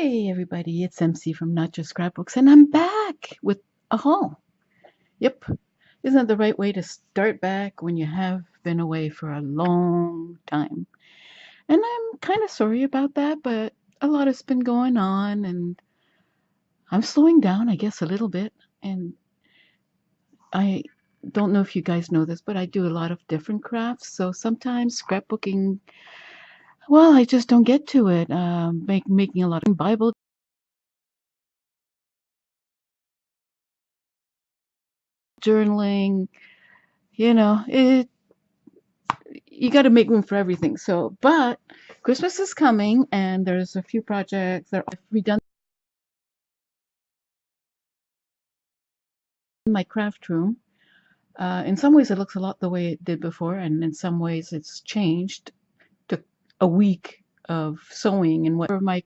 Hey everybody, it's MC from Not Just Scrapbooks, and I'm back with a haul. Yep, isn't that the right way to start back when you have been away for a long time? And I'm kind of sorry about that, but a lot has been going on, and I'm slowing down, I guess, a little bit. And I don't know if you guys know this, but I do a lot of different crafts, so sometimes scrapbooking, well, I just don't get to it. Making a lot of Bible journaling, it you got to make room for everything. So, but Christmas is coming, and there's a few projects that I've redone in my craft room. In some ways, it looks a lot the way it did before, and in some ways, it's changed. Took a week of sewing and whatever my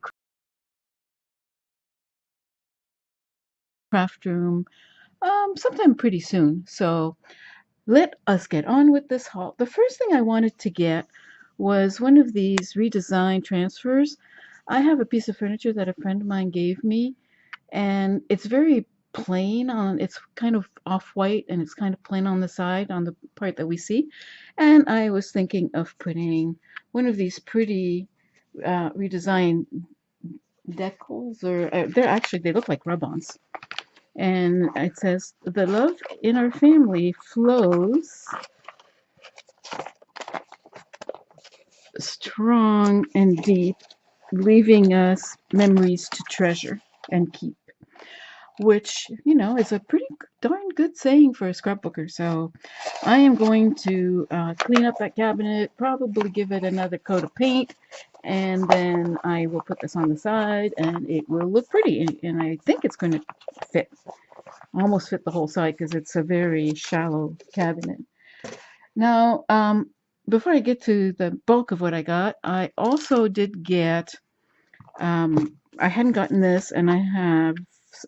craft room sometime pretty soon. So let us get on with this haul. The first thing I wanted to get was one of these redesign transfers. I have a piece of furniture that a friend of mine gave me, and it's very plain on, it's kind of off-white and it's kind of plain on the side on the part that we see. And I was thinking of putting one of these pretty redesigned decals, or they look like rub-ons. And it says, "The love in our family flows strong and deep, leaving us memories to treasure and keep," which, is a pretty darn good saying for a scrapbooker. So I am going to clean up that cabinet, probably give it another coat of paint, and then I will put this on the side and it will look pretty. And I think it's going to fit, almost fit the whole side, because it's a very shallow cabinet. Now, before I get to the bulk of what I got, I also did get, I hadn't gotten this, and I have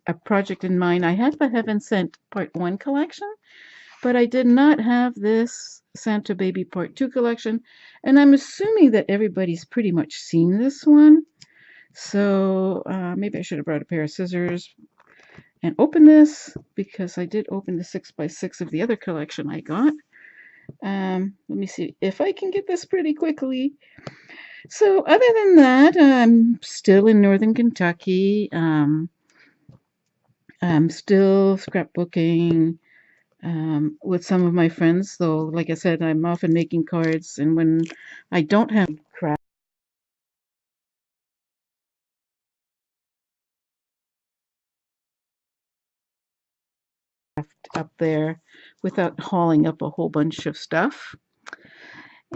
a project in mind. I had the Heaven Sent Part 1 collection, but I did not have this Santa Baby Part 2 collection, and I'm assuming that everybody's pretty much seen this one. So maybe I should have brought a pair of scissors and open this, because I did open the 6x6 of the other collection I got. Let me see if I can get this pretty quickly. So other than that, I'm still in Northern Kentucky. I'm still scrapbooking with some of my friends, though, like I said, I'm often making cards, and when I don't have craft up there without hauling up a whole bunch of stuff.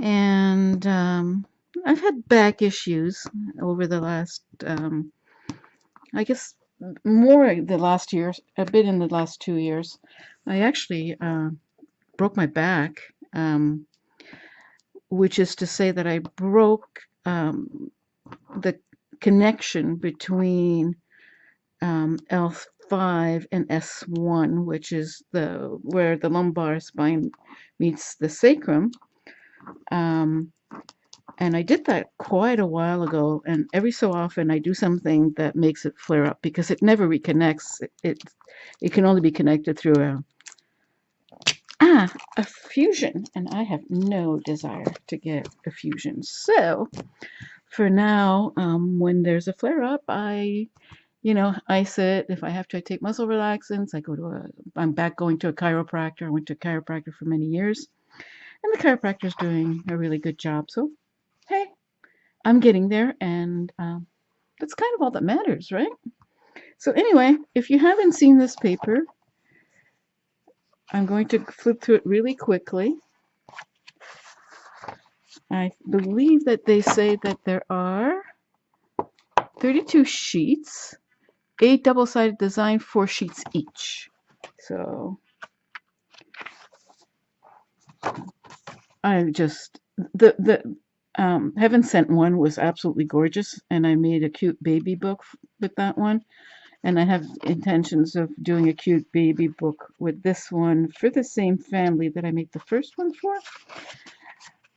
And I've had back issues over the last, I guess, more the last year, a bit in the last 2 years. I actually broke my back, which is to say that I broke the connection between L5 and S1, which is where the lumbar spine meets the sacrum. And I did that quite a while ago, and every so often I do something that makes it flare up, because it never reconnects. It can only be connected through a fusion, and I have no desire to get a fusion. So for now, when there's a flare up, I sit. If I have to, I take muscle relaxants. I'm back going to a chiropractor. I went to a chiropractor for many years, and the chiropractor's doing a really good job. So, hey, I'm getting there, and that's kind of all that matters, right? So anyway, if you haven't seen this paper, I'm going to flip through it really quickly. I believe that they say that there are 32 sheets, 8 double-sided design, 4 sheets each. So I just, the Heaven Sent one was absolutely gorgeous, and I made a cute baby book with that one. And I have intentions of doing a cute baby book with this one for the same family that I made the first one for.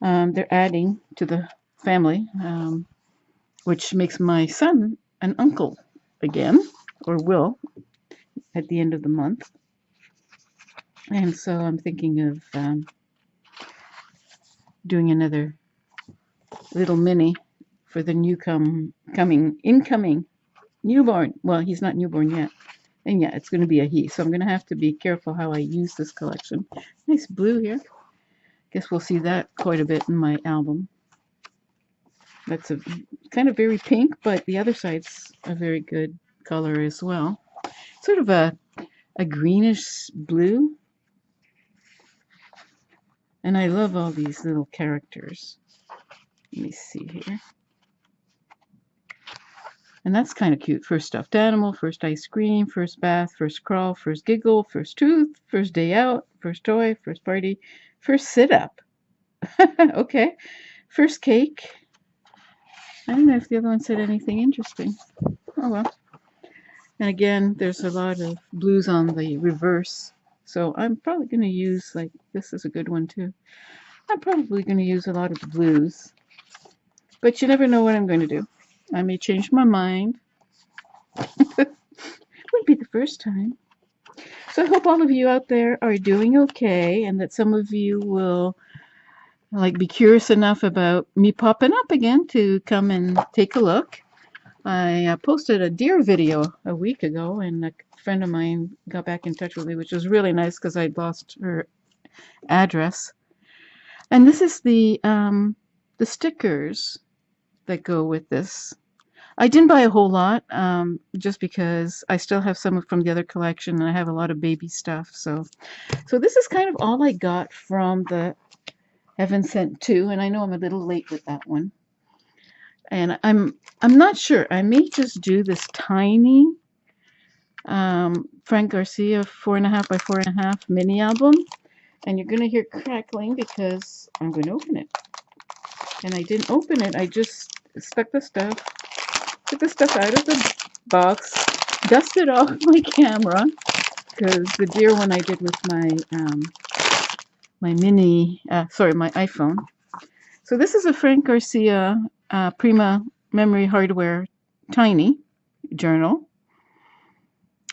They're adding to the family, which makes my son an uncle again, or will at the end of the month. And so I'm thinking of doing another little mini for the incoming newborn. Well, he's not newborn yet. And yeah, it's going to be a he. So I'm going to have to be careful how I use this collection. Nice blue here. Guess we'll see that quite a bit in my album. That's a kind of very pink, but the other side's a very good color as well. Sort of a greenish blue. And I love all these little characters. Let me see here. And that's kind of cute. First stuffed animal, first ice cream, first bath, first crawl, first giggle, first tooth, first day out, first toy, first party, first sit up. Okay. First cake. I don't know if the other one said anything interesting. Oh well. And again, there's a lot of blues on the reverse. So I'm probably going to use, like, this is a good one too. I'm probably going to use a lot of the blues. But you never know what I'm going to do. I may change my mind. Wouldn't be the first time. So I hope all of you out there are doing okay, and that some of you will be curious enough about me popping up again to come and take a look. I posted a deer video a week ago, and a friend of mine got back in touch with me, which was really nice because I'd lost her address. And this is the stickers that go with this. I didn't buy a whole lot, just because I still have some from the other collection, and I have a lot of baby stuff. So this is kind of all I got from the Heaven Sent 2, and I know I'm a little late with that one. And I'm not sure. I may just do this tiny Frank Garcia 4.5 by 4.5 mini album, and you're gonna hear crackling because I'm going to open it. And I didn't open it. I just took the stuff out of the box, dusted off my camera, because the deer one I did with my my iPhone. So this is a Frank Garcia Prima Memory Hardware Tiny journal,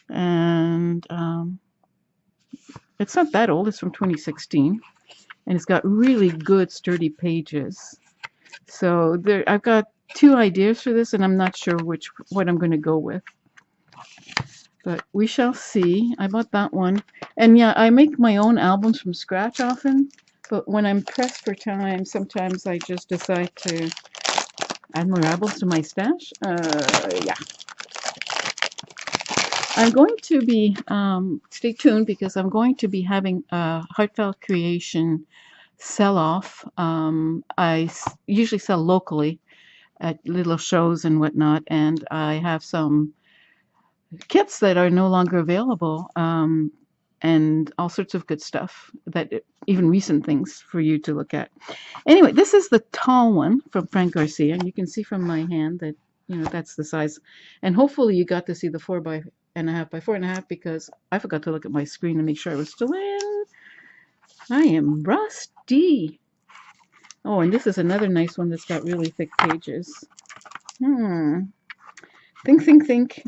and it's not that old. It's from 2016, and it's got really good sturdy pages. So I've got 2 ideas for this, and I'm not sure what I'm going to go with. But we shall see. I bought that one. And yeah, I make my own albums from scratch often, but when I'm pressed for time, sometimes I just decide to add more albums to my stash. Yeah. I'm going to be, stay tuned, because I'm going to be having a Heartfelt Creation sell-off. I usually sell locally at little shows and whatnot, and I have some kits that are no longer available, and all sorts of good stuff, even recent things for you to look at. Anyway, this is the tall one from Frank Garcia, and you can see from my hand that, that's the size. And hopefully you got to see the 4.5 by 4.5, because I forgot to look at my screen and make sure I was still in. I am rusty. Oh, and this is another nice one that's got really thick pages. Think.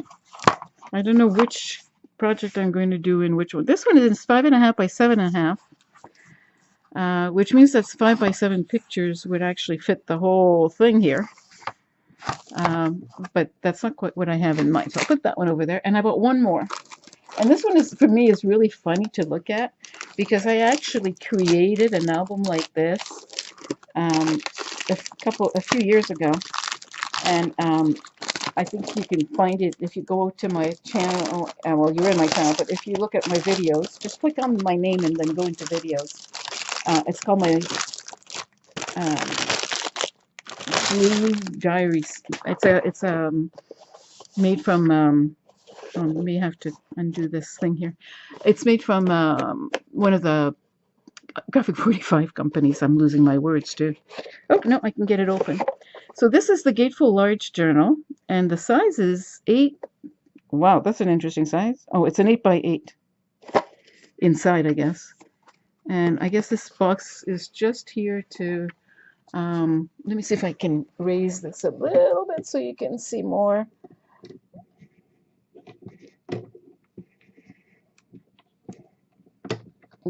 I don't know which project I'm going to do in which one. This one is 5.5 by 7.5, which means that's 5 by 7 pictures would actually fit the whole thing here. But that's not quite what I have in mind. So I'll put that one over there. And I bought one more. And this one for me is really funny to look at, because I actually created an album like this a few years ago. And I think you can find it if you go to my channel. Well, you're in my channel, but if you look at my videos, just click on my name and then go into videos. It's called my Blue Diaries. It's made from let me have to undo this thing here. It's made from one of the Graphic 45 companies. I'm losing my words too. Oh no, I can get it open. So this is the Gatefold Large Journal, and the size is 8. Wow, that's an interesting size. Oh, it's an 8 by 8 inside, I guess. And I guess this box is just here to, let me see if I can raise this a little bit so you can see more.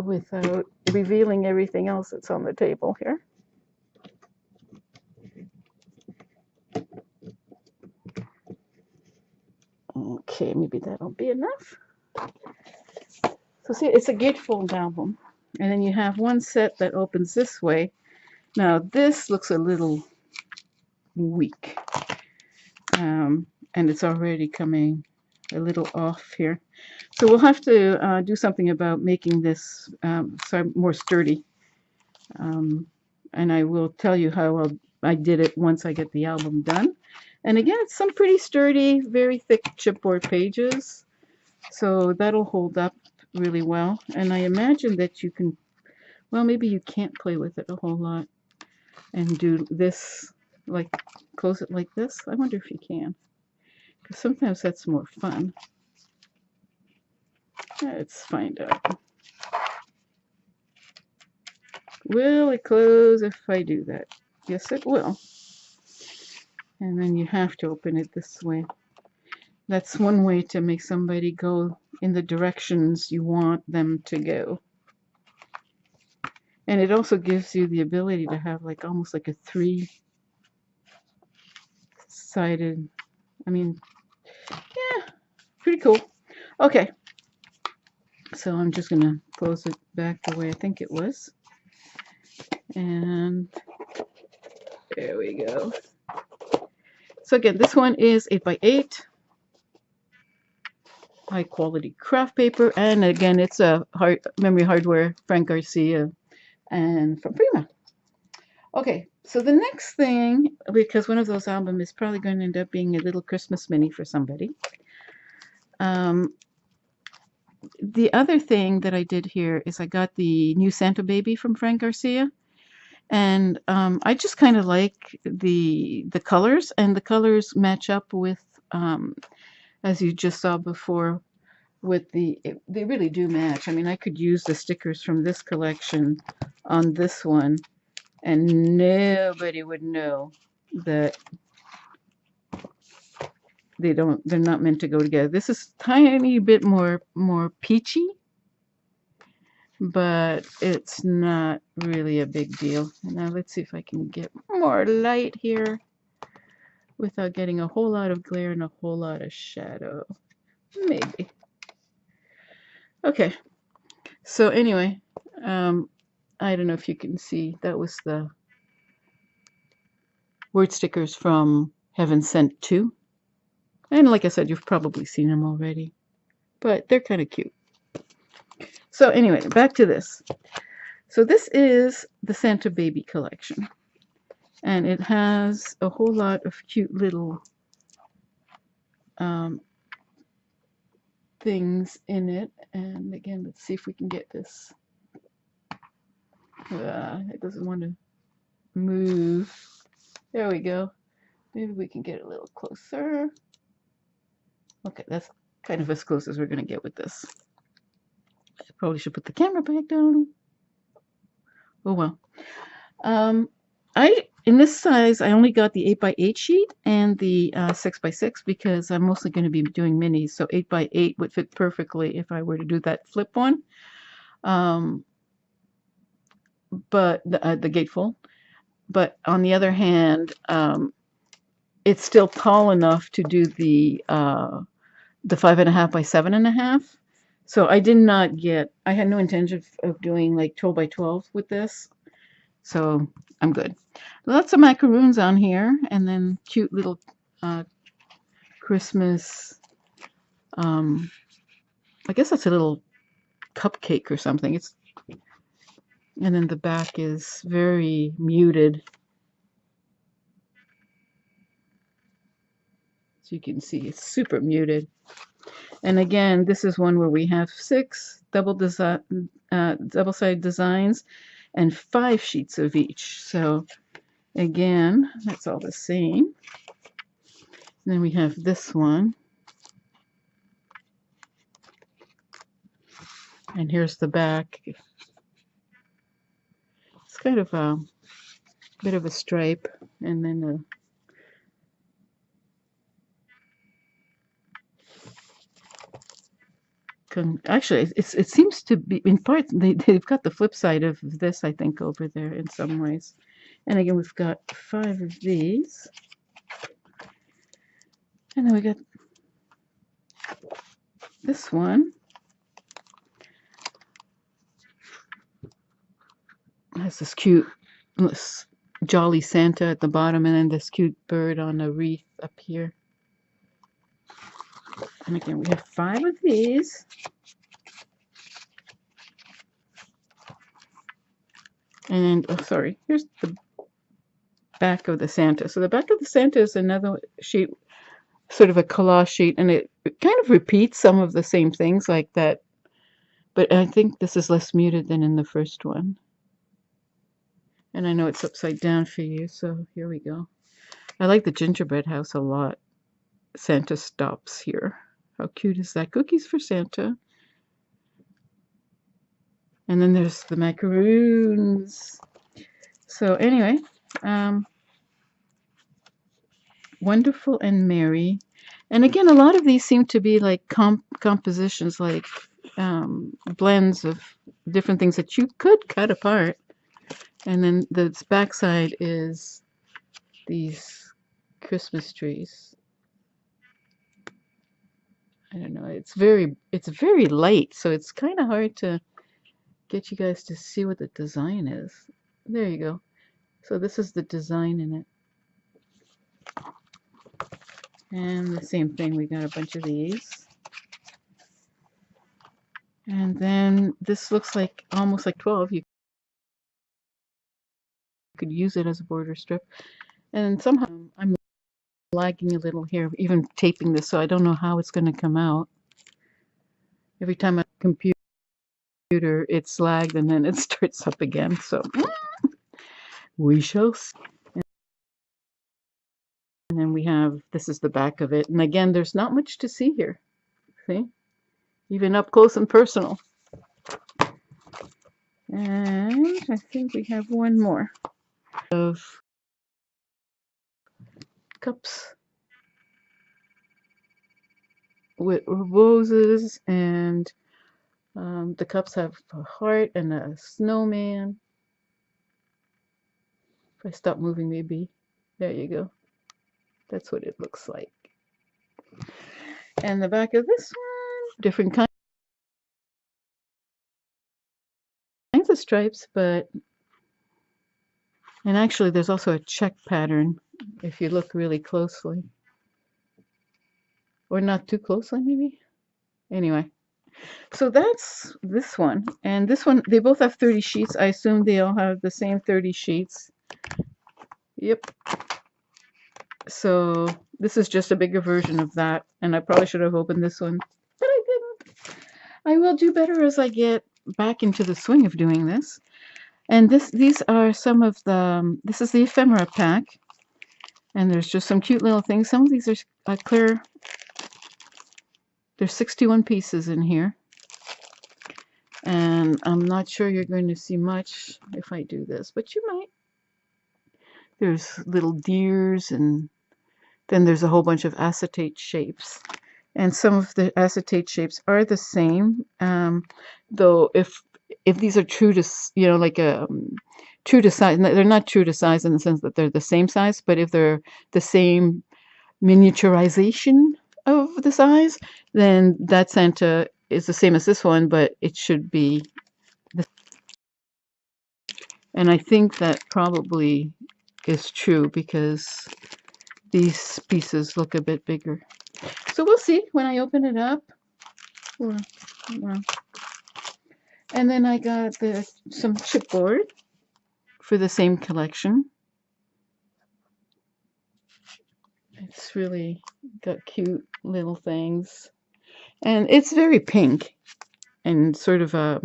without revealing everything else that's on the table here. Okay, maybe that'll be enough. So see, it's a gatefold album. And then you have one set that opens this way. Now this looks a little weak. And it's already coming a little off here. So we'll have to do something about making this more sturdy. And I will tell you how I did it once I get the album done. And again, it's some pretty sturdy, very thick chipboard pages. So that'll hold up really well. And I imagine that you can, well, maybe you can't play with it a whole lot and do this, like close it like this. I wonder if you can, because sometimes that's more fun. Let's find out. Will it close if I do that? Yes, it will. And then you have to open it this way. That's one way to make somebody go in the directions you want them to go. And it also gives you the ability to have like almost like a three-sided, I mean, yeah, pretty cool. Okay, so I'm just gonna close it back the way I think it was. And there we go. So again, this one is 8x8. High quality craft paper, and again it's a memory hardware, Frank Garcia, and from Prima. Okay, so the next thing, because one of those albums is probably going to end up being a little Christmas mini for somebody. The other thing that I did here is I got the new Santa Baby from Frank Garcia, and I just kind of like the colors, and the colors match up with, as you just saw before, with they really do match. I mean, I could use the stickers from this collection on this one, and nobody would know that they're not meant to go together. This is a tiny bit more peachy, but it's not really a big deal. Now let's see if I can get more light here without getting a whole lot of glare and a whole lot of shadow. Maybe. Okay, so anyway, I don't know if you can see, that was the word stickers from Heaven Sent 2. And like I said, you've probably seen them already, but they're kind of cute. So anyway, back to this. So this is the Santa Baby collection, and it has a whole lot of cute little things in it. And again, let's see if we can get this. It doesn't want to move. There we go. Maybe we can get it a little closer. Okay, that's kind of as close as we're going to get with this. I probably should put the camera back down. Oh well. In this size, I only got the 8x8 sheet and the 6x6 because I'm mostly going to be doing minis. So 8x8 would fit perfectly if I were to do that flip one. But the gatefold. But on the other hand, it's still tall enough to do the 5.5 by 7.5. So I did not get, I had no intention of doing like 12 by 12 with this. So I'm good. Lots of macaroons on here, and then cute little Christmas, I guess that's a little cupcake or something. And then the back is very muted. So you can see it's super muted. And again, this is one where we have 6 double-sided designs and 5 sheets of each. So again, that's all the same. And then we have this one. And here's the back. It's kind of a bit of a stripe, and then Actually, it seems to be in part they've got the flip side of this, I think, over there in some ways. And again, we've got 5 of these, and then we got this one. It has this cute jolly Santa at the bottom, and then this cute bird on a wreath up here. And again, we have 5 of these. And, oh, sorry, here's the back of the Santa. So the back of the Santa is another sheet, sort of a collage sheet, and it kind of repeats some of the same things like that. But I think this is less muted than in the first one. And I know it's upside down for you, so here we go. I like the gingerbread house a lot. Santa stops here. How cute is that? Cookies for Santa. And then there's the macaroons. So anyway, wonderful and merry. And again, a lot of these seem to be like compositions, like blends of different things that you could cut apart. And then the backside is these Christmas trees. I don't know. It's very light, so it's kind of hard to get you guys to see what the design is. There you go. So this is the design in it. And the same thing, we got a bunch of these. And then this looks like almost like 12. You could use it as a border strip. And somehow I'm lagging a little here, even taping this, so I don't know how it's going to come out. Every time I computer, it's lagged and then it starts up again. So we shall see. And then we have, this is the back of it. And again, there's not much to see here. See? Even up close and personal. And I think we have one more of cups with roses, and the cups have a heart and a snowman. If I stop moving, maybe. There you go. That's what it looks like. And the back of this one, different kinds of stripes, but, and actually there's also a check pattern if you look really closely. Or not too closely, maybe. Anyway, so that's this one. And this one, they both have 30 sheets. I assume they all have the same 30 sheets. Yep. So this is just a bigger version of that. And I probably should have opened this one, but I didn't. I will do better as I get back into the swing of doing this. And these are some of the, this is the ephemera pack. And there's just some cute little things. Some of these are clear. There's 61 pieces in here. And I'm not sure you're going to see much if I do this, but you might. There's little deers, and then there's a whole bunch of acetate shapes. And some of the acetate shapes are the same, though if these are true to, you know, like true to size, they're not true to size in the sense that they're the same size, but if they're the same miniaturization of the size, then that Santa is the same as this one, but it should be this. And I think that probably is true because these pieces look a bit bigger. So we'll see when I open it up. Well, and then I got some chipboard for the same collection. It's really got cute little things. And it's very pink and sort of a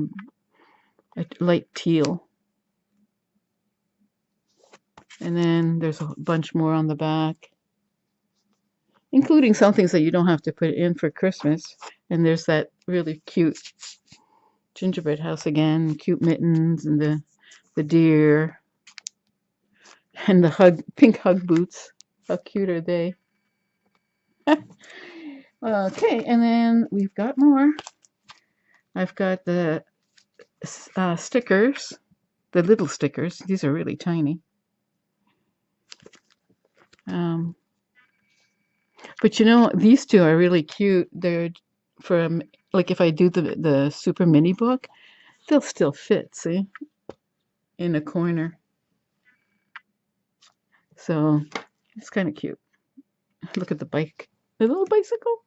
light teal. And then there's a bunch more on the back, including some things that you don't have to put in for Christmas. And there's that really cute gingerbread house again, cute mittens, and the deer, and the pink hug boots. How cute are they? Okay, and then we've got more. I've got the stickers, the little stickers. These are really tiny. But you know, these two are really cute. They're from, like, if I do the super mini book, they'll still fit, see, in a corner. So it's kind of cute. Look at the bike, the little bicycle.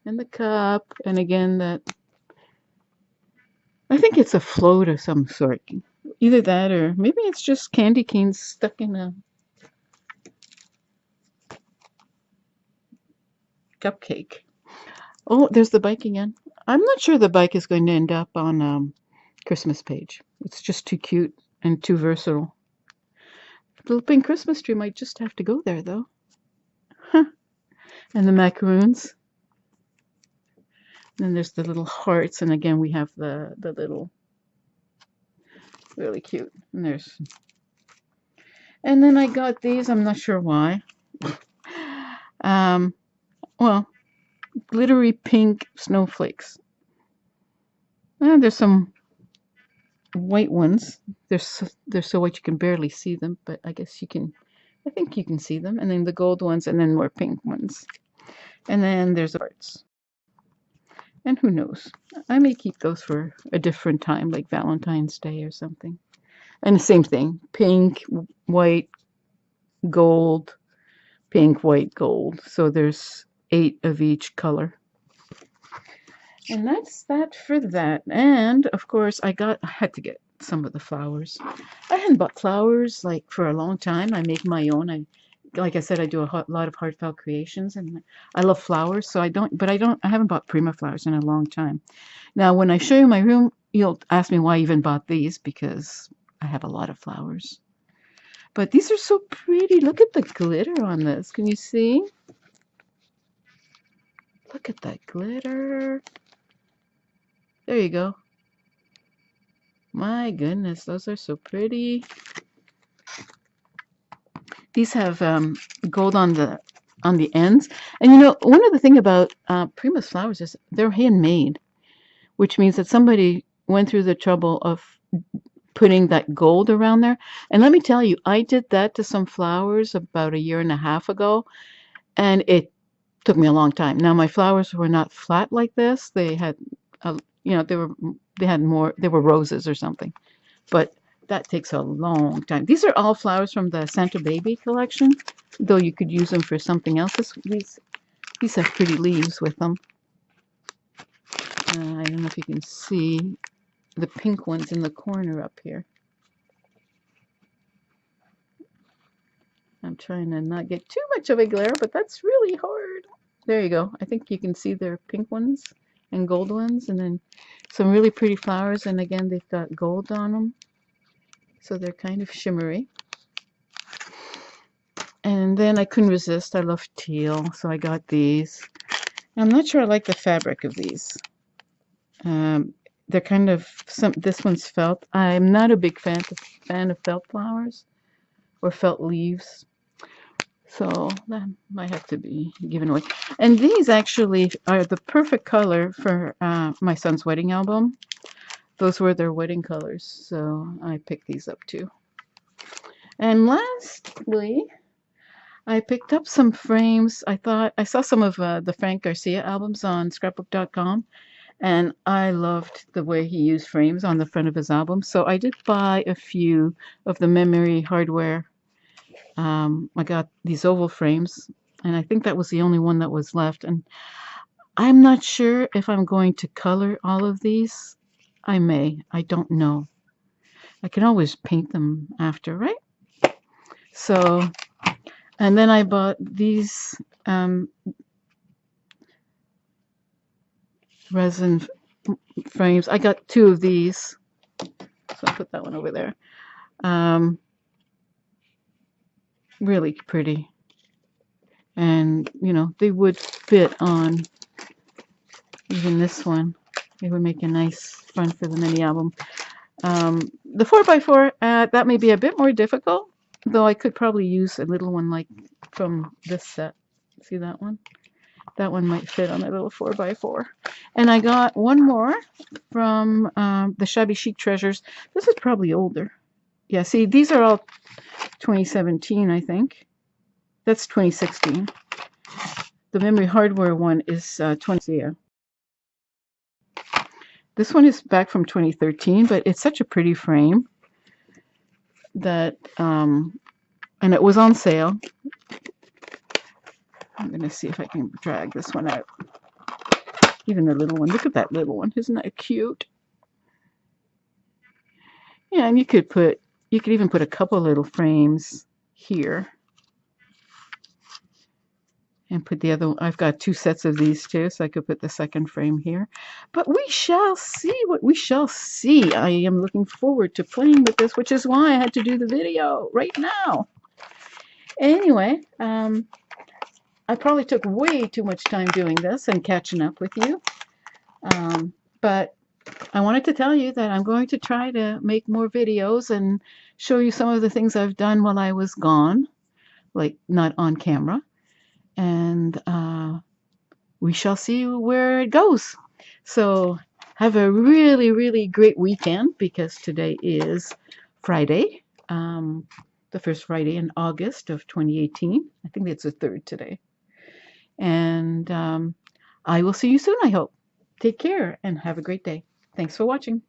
And the cup, and again, that, I think it's a float of some sort. Either that or maybe it's just candy canes stuck in a cupcake. Oh, there's the bike again. I'm not sure the bike is going to end up on Christmas page. It's just too cute and too versatile. The little pink Christmas tree might just have to go there, though. Huh. And the macaroons. Then there's the little hearts, and again we have the little, really cute. And there's, and then I got these. I'm not sure why. Well, glittery pink snowflakes. And there's some white ones. They're so white you can barely see them, but I guess you can. I think you can see them. And then the gold ones, and then more pink ones. And then there's the hearts. And who knows? I may keep those for a different time, like Valentine's Day or something. And the same thing, pink, white, gold, pink, white, gold. So there's 8 of each color. And that's that for that. And of course, I had to get some of the flowers. I hadn't bought flowers like for a long time. I make my own. Like I said, I do a lot of heartfelt creations, and I love flowers. So I haven't bought Prima flowers in a long time. Now, when I show you my room, you'll ask me why I even bought these, because I have a lot of flowers. But these are so pretty. Look at the glitter on this. Can you see? Look at that glitter. There you go. My goodness, those are so pretty. These have gold on the ends. And you know, one of the thing about Prima's flowers is they're handmade, which means that somebody went through the trouble of putting that gold around there. And let me tell you, I did that to some flowers about 1.5 years ago, and it took me a long time. Now my flowers were not flat like this. They had, you know, they were roses or something, but that takes a long time. These are all flowers from the Santa Baby collection, though you could use them for something else. These have pretty leaves with them. I don't know if you can see the pink ones in the corner up here. I'm trying to not get too much of a glare, but that's really hard. There you go. I think you can see their pink ones and gold ones, and then some really pretty flowers. And again, they've got gold on them, so they're kind of shimmery. And then I couldn't resist. I love teal, so I got these. I'm not sure I like the fabric of these. They're kind of this one's felt. I'm not a big fan of felt flowers or felt leaves, so that might have to be given away. And these actually are the perfect color for my son's wedding album. Those were their wedding colors, so I picked these up too. And lastly, I picked up some frames. I saw some of the Frank Garcia albums on Scrapbook.com, and I loved the way he used frames on the front of his album. So I did buy a few of the memory hardware. I got these oval frames, and I think that was the only one that was left. And I'm not sure if I'm going to color all of these. I may. I don't know. I can always paint them after, right? So, and then I bought these resin frames. I got 2 of these. So I'll put that one over there. Really pretty. And, you know, they would fit on even this one. It would make a nice front for the mini album. The 4x4, that may be a bit more difficult, though I could probably use a little one like from this set. See that one? That one might fit on a little 4x4. And I got one more from the Shabby Chic Treasures. This is probably older. Yeah, see, these are all 2017, I think. That's 2016. The Memory Hardware one is 20. Yeah. This one is back from 2013, but it's such a pretty frame that, and it was on sale. I'm going to see if I can drag this one out. Even the little one. Look at that little one. Isn't that cute? Yeah, and you could even put a couple little frames here. And put the other one. I've got 2 sets of these too, so I could put the second frame here. But we shall see what we shall see. I am looking forward to playing with this, which is why I had to do the video right now. Anyway, I probably took way too much time doing this and catching up with you. But I wanted to tell you that I'm going to try to make more videos and show you some of the things I've done while I was gone, like not on camera. And we shall see where it goes. So have a really, really great weekend, because today is Friday, the first Friday in August of 2018. I think it's the 3rd today. And I will see you soon, I hope. Take care and have a great day. Thanks for watching.